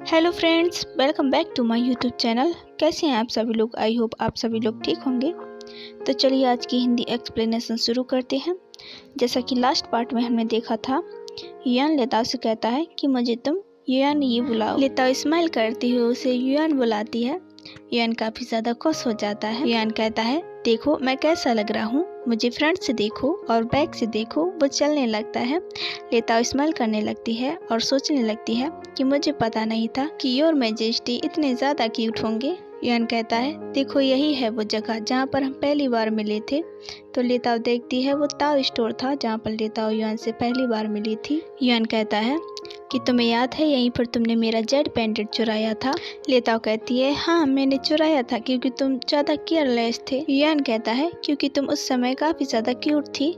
Hello friends, welcome back to my YouTube channel. कैसे हैं आप सभी लोग? आई होप आप सभी लोग ठीक होंगे। तो चलिए आज की हिंदी एक्सप्लेनेशन शुरू करते हैं। जैसा कि लास्ट पार्ट में हमने देखा था, युआन लेताओ से कहता है कि मुझे तुम युआन ये बुलाओ। लेताओ स्माइल करती हुई उसे युआन बुलाती है। युआन काफ़ी ज़्यादा खुश हो जाता है। युआन कहता है, देखो मैं कैसा लग रहा हूँ, मुझे फ्रंट से देखो और बैक से देखो। वो चलने लगता है। लेताओ स्माइल करने लगती है और सोचने लगती है कि मुझे पता नहीं था कि योर मैजेस्टी इतने ज़्यादा क्यूट होंगे। युआन कहता है, देखो यही है वो जगह जहाँ पर हम पहली बार मिले थे। तो लेताओ देखती है, वो ताओ स्टोर था जहाँ पर लेताओ युआन से पहली बार मिली थी। युआन कहता है कि तुम्हें याद है यहीं पर तुमने मेरा जेड पेंडेंट चुराया था। लेताओ कहती है, हाँ मैंने चुराया था क्योंकि तुम ज़्यादा केयरलेस थे। युआन कहता है, क्योंकि तुम उस समय काफ़ी ज़्यादा क्यूट थी।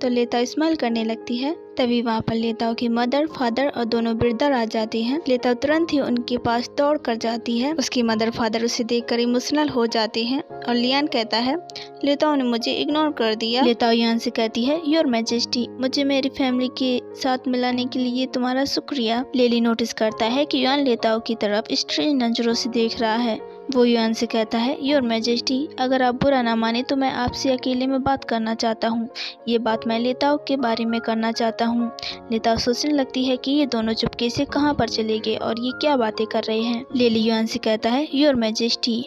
तो लेताओ स्माइल करने लगती है। तभी वहाँ पर लेताओ की मदर, फादर और दोनों ब्रदर आ जाते हैं। लेताओ तुरंत ही उनके पास दौड़ कर जाती है। उसकी मदर फादर उसे देखकर इमोशनल हो जाते हैं और युआन कहता है, लेताओ ने मुझे इग्नोर कर दिया। लेताओ युआन से कहती है, योर मैजेस्टी, मुझे मेरी फैमिली के साथ मिलाने के लिए तुम्हारा शुक्रिया। लेली नोटिस करता है कि युआन लेताओ की तरफ स्ट्रेंज नजरों से देख रहा है। वो युआन से कहता है, योर मैजेस्टी, अगर आप बुरा ना माने तो मैं आपसे अकेले में बात करना चाहता हूँ। ये बात मैं लेताओ के बारे में करना चाहता हूँ। लेताओ सोचने लगती है कि ये दोनों चुपके से कहाँ पर चले गए और ये क्या बातें कर रहे हैं। लेली युआन से कहता है, योर मैजेस्टी,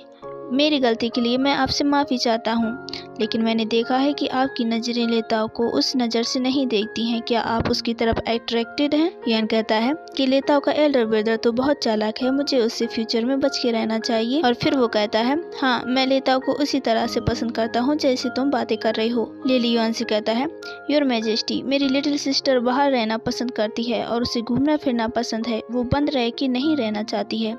मेरी गलती के लिए मैं आपसे माफ़ी चाहता हूँ, लेकिन मैंने देखा है कि आपकी नज़रें लेताओ को उस नज़र से नहीं देखती हैं। क्या आप उसकी तरफ अट्रैक्टेड हैं? युआन कहता है कि लेताओ का एल्डर ब्रदर तो बहुत चालाक है, मुझे उससे फ्यूचर में बच के रहना चाहिए। और फिर वो कहता है, हाँ मैं लेताओ को उसी तरह से पसंद करता हूँ जैसे तुम बातें कर रही हो। लेली युआन से कहता है, योर मैजेस्टी, मेरी लिटिल सिस्टर बाहर रहना पसंद करती है और उसे घूमना फिरना पसंद है। वो बंद रह के नहीं रहना चाहती है।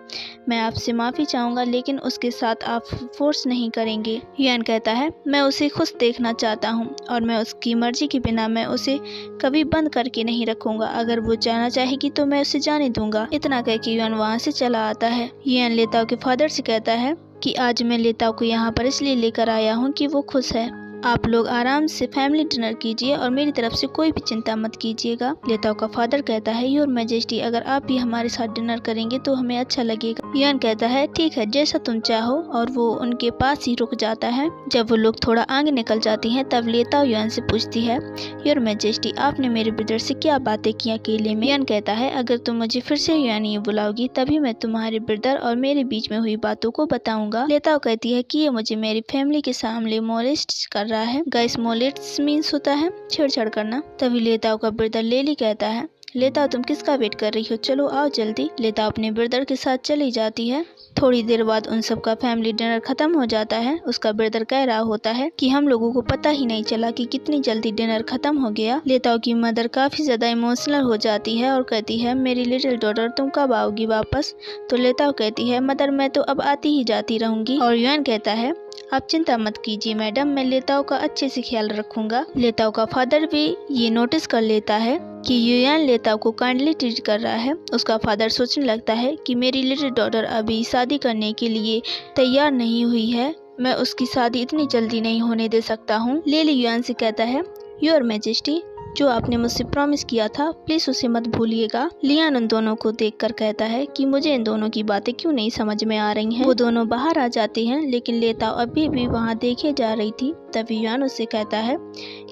मैं आपसे माफ़ी चाहूँगा, लेकिन उसके साथ आप फोर्स नहीं करेंगे। युआन कहता है, मैं उसे खुश देखना चाहता हूँ और मैं उसकी मर्जी के बिना मैं उसे कभी बंद करके नहीं रखूँगा। अगर वो जाना चाहेगी तो मैं उसे जाने दूंगा। इतना कह के युआन वहाँ से चला आता है। युआन लेताओ के फादर से कहता है कि आज मैं लेताओ को यहाँ पर इसलिए लेकर आया हूँ कि वो खुश है। आप लोग आराम से फैमिली डिनर कीजिए और मेरी तरफ से कोई भी चिंता मत कीजिएगा। लेताओ का फादर कहता है, योर मैजेस्टी, अगर आप भी हमारे साथ डिनर करेंगे तो हमें अच्छा लगेगा। युआन कहता है, ठीक है, जैसा तुम चाहो, और वो उनके पास ही रुक जाता है। जब वो लोग थोड़ा आगे निकल जाती हैं तब लेताओ युआन से पूछती है, योर मैजेस्टी, आपने मेरे ब्रदर से क्या बातें की अकेले में? युआन कहता है, अगर तुम मुझे फिर से युआन ये बुलाओगी तभी मैं तुम्हारे ब्रदर और मेरे बीच में हुई बातों को बताऊंगा। लेताओ कहती है कि ये मुझे मेरी फैमिली के सामने मोलेस्ट कर रहा है। गाइस, मोलेस्ट मीन्स होता है छेड़छाड़ करना। तभी लेताओ का ब्रदर लेली कहता है, लेताओ तुम किसका वेट कर रही हो, चलो आओ जल्दी। लेताओ अपने ब्रदर के साथ चली जाती है। थोड़ी देर बाद उन सब का फैमिली डिनर खत्म हो जाता है। उसका ब्रदर कह रहा होता है कि हम लोगों को पता ही नहीं चला कि कितनी जल्दी डिनर खत्म हो गया। लेताओ की मदर काफी ज्यादा इमोशनल हो जाती है और कहती है, मेरी लिटिल डॉटर, तुम कब आओगी वापस? तो लेताओ कहती है, मदर मैं तो अब आती ही जाती रहूंगी। और युआन कहता है, आप चिंता मत कीजिए मैडम, मैं लेताओ का अच्छे से ख्याल रखूंगा। लेताओ का फादर भी ये नोटिस कर लेता है कि युआन लेताओ को काइंडली ट्रीट कर रहा है। उसका फादर सोचने लगता है कि मेरी लिटिल डॉटर अभी शादी करने के लिए तैयार नहीं हुई है, मैं उसकी शादी इतनी जल्दी नहीं होने दे सकता हूँ। लेली युआन से कहता है, योर मैजेस्टी, जो आपने मुझसे प्रॉमिस किया था प्लीज उसे मत भूलिएगा। युआन उन दोनों को देखकर कहता है कि मुझे इन दोनों की बातें क्यों नहीं समझ में आ रही हैं। वो दोनों बाहर आ जाते हैं, लेकिन लेताओ अभी भी वहाँ देखे जा रही थी। तभी युआन उससे कहता है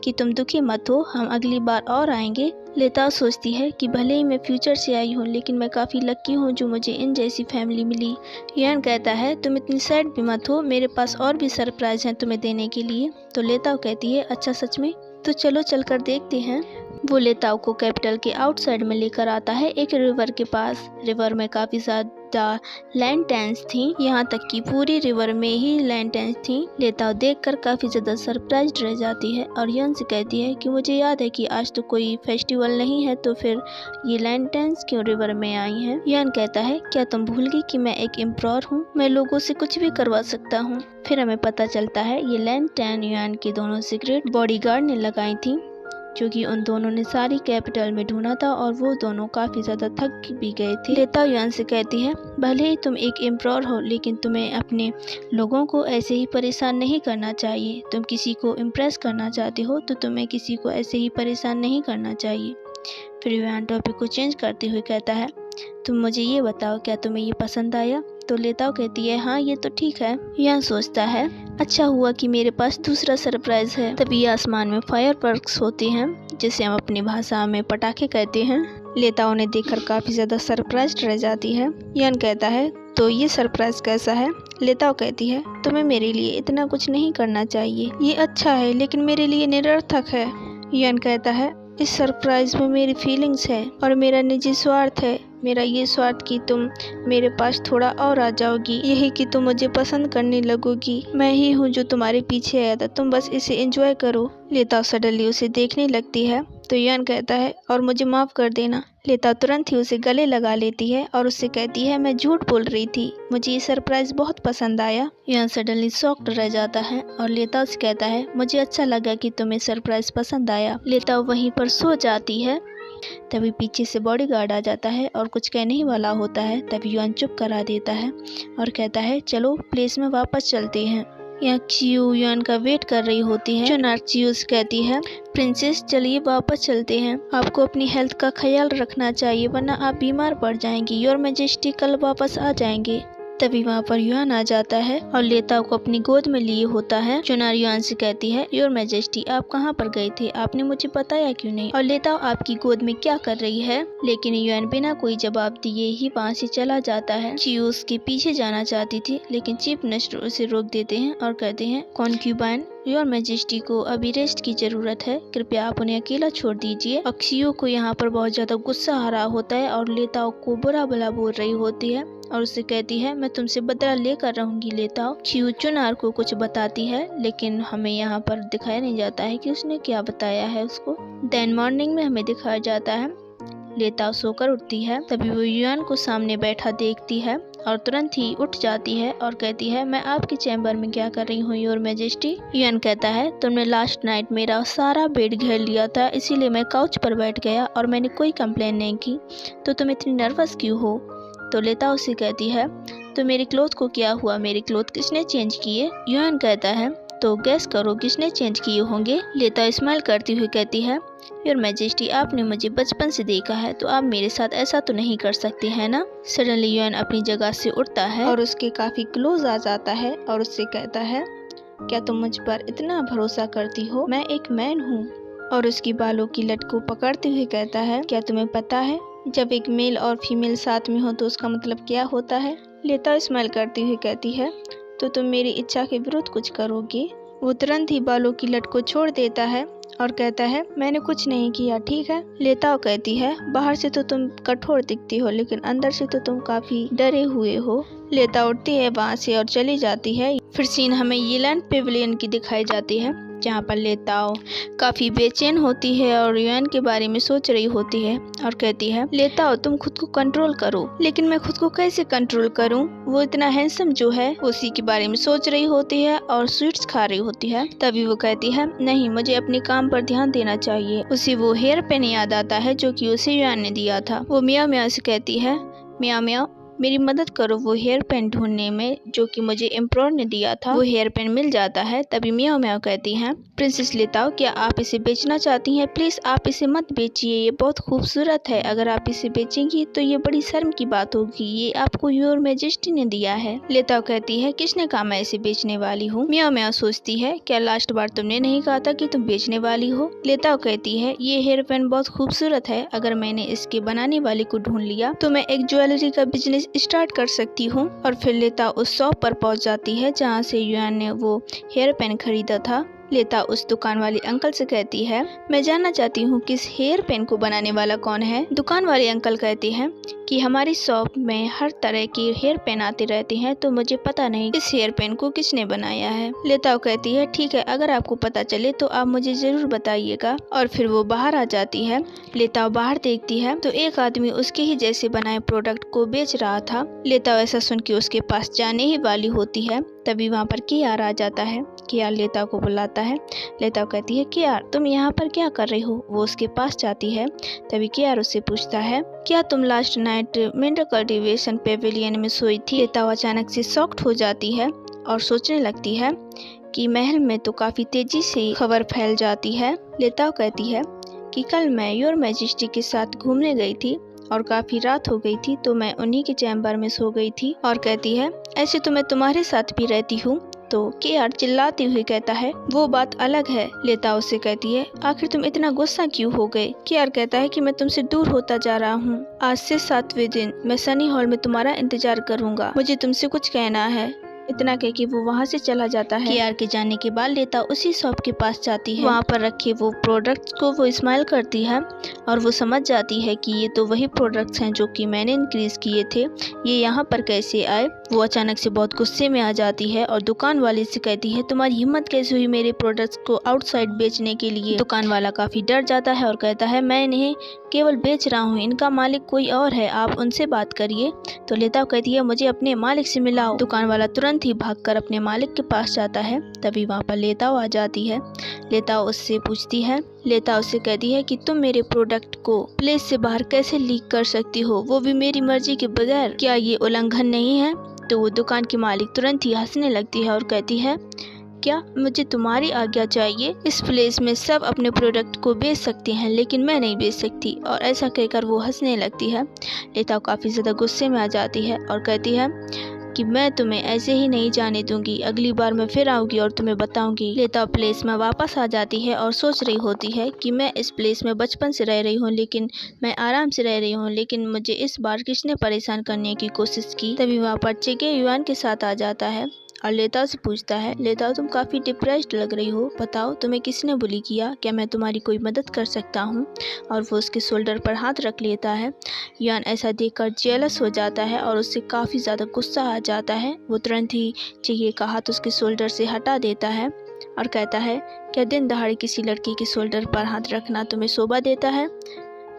कि तुम दुखी मत हो, हम अगली बार और आएंगे। लेताओ सोचती है कि भले ही मैं फ्यूचर से आई हूँ, लेकिन मैं काफ़ी लकी हूँ जो मुझे इन जैसी फैमिली मिली। युआन कहता है, तुम इतनी सैड भी मत हो, मेरे पास और भी सरप्राइज हैं तुम्हें देने के लिए। तो लेताओ कहती है, अच्छा सच में? तो चलो चलकर देखते हैं। वो लेताओ को कैपिटल के आउटसाइड में लेकर आता है, एक रिवर के पास। रिवर में काफ़ी ज़्यादा लैंटर्न्स थी, यहाँ तक कि पूरी रिवर में ही लैंटर्न्स थी। लेताओ देखकर काफ़ी ज़्यादा सरप्राइज्ड रह जाती है और युआन से कहती है कि मुझे याद है कि आज तो कोई फेस्टिवल नहीं है, तो फिर ये लैंटर्न्स क्यों रिवर में आई हैं? युआन कहता है, क्या तुम भूल गई कि मैं एक एम्परर हूँ, मैं लोगों से कुछ भी करवा सकता हूँ। फिर हमें पता चलता है ये लैंटर्न युआन के दोनों सीक्रेट बॉडीगार्ड ने लगाई थी, क्योंकि उन दोनों ने सारी कैपिटल में ढूंढा था और वो दोनों काफ़ी ज़्यादा थक भी गए थे। लेताओ युआन से कहती है, भले ही तुम एक एम्परर हो, लेकिन तुम्हें अपने लोगों को ऐसे ही परेशान नहीं करना चाहिए। तुम किसी को इम्प्रेस करना चाहते हो तो तुम्हें किसी को ऐसे ही परेशान नहीं करना चाहिए। फिर युआन टॉपिक को चेंज करते हुए कहता है, तुम मुझे ये बताओ, क्या तुम्हें ये पसंद आया? तो लेताओ कहती है हाँ ये तो ठीक है। युआन सोचता है अच्छा हुआ कि मेरे पास दूसरा सरप्राइज है। तभी आसमान में फायरवर्क्स होती हैं, जिसे हम अपनी भाषा में पटाखे कहते हैं। लेताओ उन्हें देखकर काफी ज्यादा सरप्राइज्ड रह जाती है। युआन कहता है तो ये सरप्राइज कैसा है? लेताओ कहती है तुम्हें मेरे लिए इतना कुछ नहीं करना चाहिए, ये अच्छा है लेकिन मेरे लिए निरर्थक है। युआन कहता है इस सरप्राइज में मेरी फीलिंग्स है और मेरा निजी स्वार्थ है। मेरा ये स्वार्थ कि तुम मेरे पास थोड़ा और आ जाओगी, यही कि तुम मुझे पसंद करने लगोगी। मैं ही हूँ जो तुम्हारे पीछे आया था, तुम बस इसे एंजॉय करो। लेताओ सडनली उसे देखने लगती है तो युआन कहता है और मुझे माफ कर देना। लेताओ तुरंत ही उसे गले लगा लेती है और उससे कहती है मैं झूठ बोल रही थी, मुझे ये सरप्राइज बहुत पसंद आया। युआन सडनली शॉक्ड रह जाता है और लेताओ से कहता है मुझे अच्छा लगा कि तुम्हें सरप्राइज पसंद आया। लेताओ वहीं पर सो जाती है। तभी पीछे से बॉडीगार्ड आ जाता है और कुछ कहने ही वाला होता है। तभी युआन चुप करा देता है और कहता है चलो प्लेस में वापस चलते हैं। यहाँ चियो युआन का वेट कर रही होती है। चुनार चियो से कहती है प्रिंसेस चलिए वापस चलते हैं, आपको अपनी हेल्थ का ख्याल रखना चाहिए वरना आप बीमार पड़ जाएंगी। योर मैजेस्टी कल वापस आ जाएंगे। तभी वहाँ पर युआन आ जाता है और लेताओ को अपनी गोद में लिए होता है। चुनार युआन से कहती है योर मैजेस्टी आप कहाँ पर गए थे, आपने मुझे बताया क्यों नहीं, और लेताओ आपकी गोद में क्या कर रही है? लेकिन युआन बिना कोई जवाब दिए ही वहाँ से चला जाता है। चियो उसके पीछे जाना चाहती थी लेकिन चीफ मिनिस्टर उसे रोक देते हैं और कहते हैं कॉन्क्यूबाइन योर मैजेस्टी को अभी रेस्ट की जरूरत है, कृपया आप उन्हें अकेला छोड़ दीजिए। और चियो को यहाँ पर बहुत ज्यादा गुस्सा आ रहा होता है और लेताओ को बुरा भला बोल रही होती है और उससे कहती है मैं तुमसे बदला लेकर रहूंगी। लेताओ चियो चुनार को कुछ बताती है लेकिन हमें यहाँ पर दिखाया नहीं जाता है कि उसने क्या बताया है उसको। देन मॉर्निंग में हमें दिखाया जाता है लेताओ सोकर उठती है। तभी वो युआन को सामने बैठा देखती है और तुरंत ही उठ जाती है और कहती है मैं आपके चैम्बर में क्या कर रही हूँ योर मैजेस्टी। युआन कहता है तुमने लास्ट नाइट मेरा सारा बेड घेर लिया था, इसीलिए मैं काउच पर बैठ गया और मैंने कोई कंप्लेन नहीं की, तो तुम इतनी नर्वस क्यों हो? तो लेताओ से कहती है तो मेरे क्लोथ को क्या हुआ, मेरे क्लोथ किसने चेंज किए? युआन कहता है तो गैस करो किसने चेंज किए होंगे। लेताओ स्माइल करती हुई कहती है योर मैजेस्टी आपने मुझे बचपन से देखा है तो आप मेरे साथ ऐसा तो नहीं कर सकते हैं ना। सडनली युआन अपनी जगह से उठता है और उसके काफी क्लोज आ जाता है और उससे कहता है क्या तुम मुझ पर इतना भरोसा करती हो, मैं एक मैन हूँ। और उसकी बालों की लट को पकड़ते हुए कहता है क्या तुम्हें पता है जब एक मेल और फीमेल साथ में हो तो उसका मतलब क्या होता है? लेताओ स्माइल करती हुई कहती है तो तुम मेरी इच्छा के विरुद्ध कुछ करोगे। वो तुरंत ही बालों की लट को छोड़ देता है और कहता है मैंने कुछ नहीं किया, ठीक है। लेताओ कहती है बाहर से तो तुम कठोर दिखती हो लेकिन अंदर से तो तुम काफी डरे हुए हो। लेताओ उठती है वहाँ से और चली जाती है। फिर सीन हमें येलैंड पेविलियन की दिखाई जाती है जहाँ पर लेताओ काफी बेचैन होती है और युआन के बारे में सोच रही होती है और कहती है लेताओ तुम खुद को कंट्रोल करो। लेकिन मैं खुद को कैसे कंट्रोल करूं, वो इतना हैंडसम जो है, उसी के बारे में सोच रही होती है और स्वीट्स खा रही होती है। तभी वो कहती है नहीं मुझे अपने काम पर ध्यान देना चाहिए। उसे वो हेयर पेन याद आता है जो कि उसे युआन ने दिया था। वो मियाँ मियाँ से कहती है मियाँ मियाँ मेरी मदद करो वो हेयर पेन ढूंढने में जो कि मुझे एम्प्रोर ने दिया था। वो हेयर पेन मिल जाता है। तभी मियाँ मियाँ कहती हैं प्रिंसेस लेताओ क्या आप इसे बेचना चाहती हैं? प्लीज आप इसे मत बेचिए, ये बहुत खूबसूरत है, अगर आप इसे बेचेंगी तो ये बड़ी शर्म की बात होगी, ये आपको योर मैजेस्टी ने दिया है। लेताओ कहती है किसने कहा मैं इसे बेचने वाली हूँ? मियाँ मियाँ सोचती है क्या लास्ट बार तुमने नहीं कहा था कि तुम बेचने वाली हो? लेताओ कहती है ये हेयर पेन बहुत खूबसूरत है, अगर मैंने इसके बनाने वाले को ढूंढ लिया तो मैं एक ज्वेलरी का बिजनेस स्टार्ट कर सकती हूँ। और फिर लेताओ उस शॉप पर पहुँच जाती है जहाँ से युआन ने वो हेयर पेन खरीदा था। लेताओ उस दुकान वाले अंकल से कहती है मैं जानना चाहती हूँ कि इस हेयर पेन को बनाने वाला कौन है। दुकान वाले अंकल कहते हैं कि हमारी शॉप में हर तरह के हेयर पेन आते रहते हैं तो मुझे पता नहीं इस हेयर पेन को किसने बनाया है। लेताओ कहती है ठीक है, अगर आपको पता चले तो आप मुझे जरूर बताइएगा। और फिर वो बाहर आ जाती है। लेताओ बाहर देखती है तो एक आदमी उसके ही जैसे बनाए प्रोडक्ट को बेच रहा था। लेताओ ऐसा सुन के उसके पास जाने ही वाली होती है। तभी वहाँ पर कियार आ जाता है। कियार लेताओ को बुलाता है। लेताओ कहती है कियार तुम यहाँ पर क्या कर रही हो? वो उसके पास जाती है। तभी कियार उससे पूछता है क्या तुम last night mineral cultivation Pavilion में सोई थी? लेताओ अचानक से शॉक्ड हो जाती है और सोचने लगती है कि महल में तो काफी तेजी से खबर फैल जाती है। लेताओ कहती है कि कल मैं योर मैजेस्टी के साथ घूमने गई थी और काफ़ी रात हो गई थी तो मैं उन्हीं के चैम्बर में सो गई थी। और कहती है ऐसे तो मैं तुम्हारे साथ भी रहती हूँ। तो केआर चिल्लाती हुई कहता है वो बात अलग है। लेता उससे कहती है आखिर तुम इतना गुस्सा क्यों हो गए। केआर कहता है कि मैं तुमसे दूर होता जा रहा हूँ। आज से 7वें दिन मैं सनी हॉल में तुम्हारा इंतजार करूँगा, मुझे तुमसे कुछ कहना है। इतना कह के वो वहाँ से चला जाता है। केआर के जाने के बाद लेता उसी शॉप के पास जाती है। वहाँ पर रखे वो प्रोडक्ट्स को वो इस्तेमाल करती है और वो समझ जाती है कि ये तो वही प्रोडक्ट्स हैं जो कि मैंने इंक्रीज किए थे, ये यहाँ पर कैसे आए। वो अचानक से बहुत गुस्से में आ जाती है और दुकान वाले से कहती है तुम्हारी हिम्मत कैसे हुई मेरे प्रोडक्ट्स को आउटसाइड बेचने के लिए। दुकान वाला काफ़ी डर जाता है और कहता है मैं इन्हें केवल बेच रहा हूँ, इनका मालिक कोई और है, आप उनसे बात करिए। तो लेता कहती है मुझे अपने मालिक से मिलाओ। दुकान वाला तुरंत ही भागकर अपने मालिक के पास जाता है। तभी वहाँ पर लेताओ आ जाती है। लेताओ उससे पूछती है, लेताओ उससे कहती है कि तुम मेरे प्रोडक्ट को प्लेस से बाहर कैसे लीक कर सकती हो, वो भी मेरी मर्जी के बगैर, क्या ये उल्लंघन नहीं है। तो वो दुकान की मालिक तुरंत ही हंसने लगती है और कहती है क्या मुझे तुम्हारी आज्ञा चाहिए। इस प्लेस में सब अपने प्रोडक्ट को बेच सकते हैं लेकिन मैं नहीं बेच सकती। और ऐसा कहकर वो हंसने लगती है। लेताओ काफ़ी ज़्यादा गुस्से में आ जाती है और कहती है कि मैं तुम्हें ऐसे ही नहीं जाने दूंगी, अगली बार मैं फिर आऊंगी और तुम्हें बताऊंगी। लेताओ प्लेस में वापस आ जाती है और सोच रही होती है कि मैं इस प्लेस में बचपन से रह रही हूँ, लेकिन मैं आराम से रह रही हूँ, लेकिन मुझे इस बार किसने परेशान करने की कोशिश की। तभी वहाँ पर चिगे युआन के साथ आ जाता है और लेताओ से पूछता है लेताओ तुम काफ़ी डिप्रेस्ड लग रही हो, बताओ तुम्हें किसने बुली किया, क्या मैं तुम्हारी कोई मदद कर सकता हूँ। और वो उसके शोल्डर पर हाथ रख लेता है। युआन ऐसा देखकर जेलस हो जाता है और उससे काफ़ी ज़्यादा गुस्सा आ जाता है। वो तुरंत ही चिगे का हाथ उसके शोल्डर से हटा देता है और कहता है क्या दिन दहाड़े किसी लड़की के शोल्डर पर हाथ रखना तुम्हें शोभा देता है।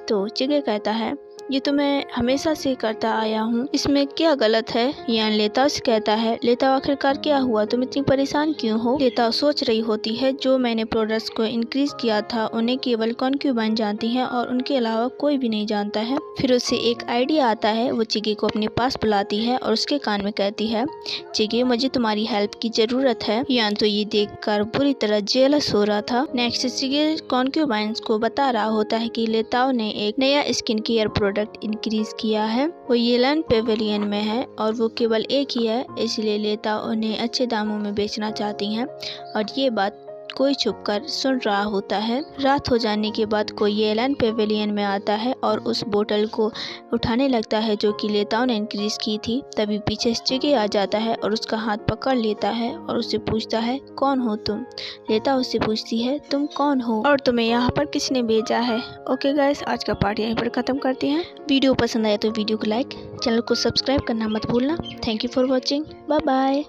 तो चिगे कहता है ये तो मैं हमेशा से करता आया हूँ, इसमें क्या गलत है। युआन लेताओ से कहता है लेताओ आखिरकार क्या हुआ, तुम इतनी परेशान क्यों हो। लेताओ सोच रही होती है जो मैंने प्रोडक्ट्स को इंक्रीज किया था उन्हें केवल कॉन्क्यूबाइन जानती हैं और उनके अलावा कोई भी नहीं जानता है। फिर उसे एक आइडिया आता है। वो चिगे को अपने पास बुलाती है और उसके कान में कहती है चिगे मुझे तुम्हारी हेल्प की ज़रूरत है। युआन तो ये देखकर बुरी तरह जेलस हो रहा था। नेक्स्ट चिगे कॉन्क्यूबाइंस को बता रहा होता है कि लेताओ ने एक नया स्किन केयर प्रोडक्ट इंक्रीज किया है, वो येलन पेवेलियन में है और वो केवल एक ही है, इसलिए लेताओ उन्हें अच्छे दामों में बेचना चाहती हैं। और ये बात कोई छुपकर सुन रहा होता है। रात हो जाने के बाद कोई येलन पेवेलियन में आता है और उस बोतल को उठाने लगता है जो कि लेताओ ने इंक्रीज की थी। तभी पीछे चिगे आ जाता है और उसका हाथ पकड़ लेता है और उससे पूछता है कौन हो तुम। लेताओ उससे पूछती है तुम कौन हो और तुम्हें यहाँ पर किसने भेजा है। ओके गाइस, आज का पार्ट यहीं पर ख़त्म करते हैं। वीडियो पसंद आया तो वीडियो को लाइक, चैनल को सब्सक्राइब करना मत भूलना। Thank you for watching, bye bye.